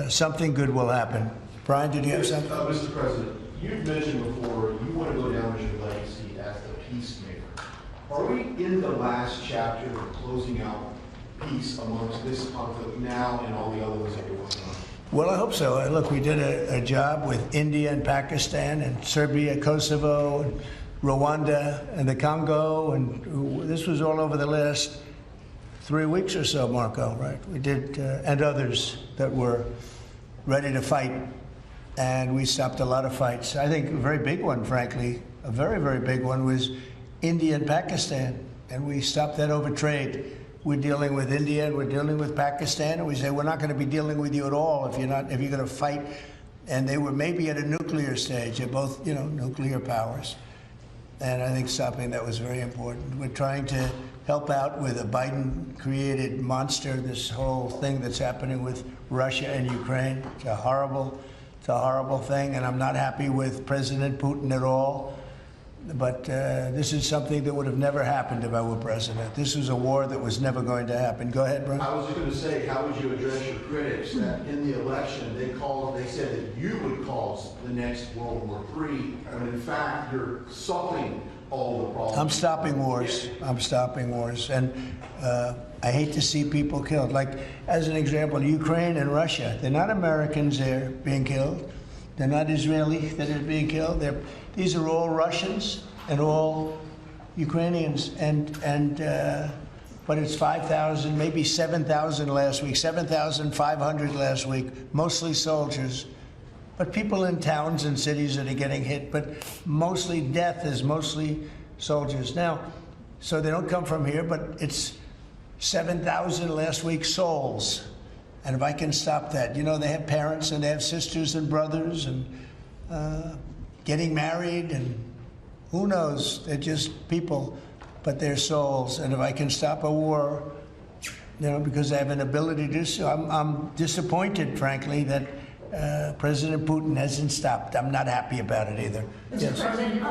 something good will happen. Brian, did you have something? Mr. President, you've mentioned before you want to go down as your legacy as the peacemaker. Are we in the last chapter of closing out peace amongst this conflict now and all the other ones that you're working on? Well, I hope so. Look, we did a job with India and Pakistan and Serbia, Kosovo, and Rwanda, and the Congo, and this was all over the last 3 weeks or so, Marco, right? We did, and others that were ready to fight, and we stopped a lot of fights. I think a very big one, frankly, a very, very big one was India and Pakistan, and we stopped that over trade. We're dealing with India and we're dealing with Pakistan, and we say we're not going to be dealing with you at all if you're going to fight. And they were maybe at a nuclear stage. They're both, nuclear powers. And I think stopping that was very important. We're trying to help out with a Biden-created monster, this whole thing that's happening with Russia and Ukraine. It's a horrible thing, and I'm not happy with President Putin at all. But this is something that would have never happened if I were president. This was a war that was never going to happen. Go ahead, Brian. I was just going to say, how would you address your critics that in the election they said that you would cause the next World War III, when in fact you're solving all the problems? I'm stopping wars. I'm stopping wars. And I hate to see people killed. Like, as an example, Ukraine and Russia. They're not Americans there being killed. They're not Israeli that are being killed. These are all Russians and all Ukrainians. But it's 5,000, maybe 7,000 last week, 7,500 last week, mostly soldiers. But people in towns and cities that are getting hit, but mostly death is mostly soldiers. Now, so they don't come from here, but it's 7,000 last week souls. And if I can stop that, they have parents and they have sisters and brothers and getting married, and who knows, they're just people, but they're souls. And if I can stop a war, because I have an ability to do so, I'm disappointed, frankly, that President Putin hasn't stopped. I'm not happy about it either. Mr. President,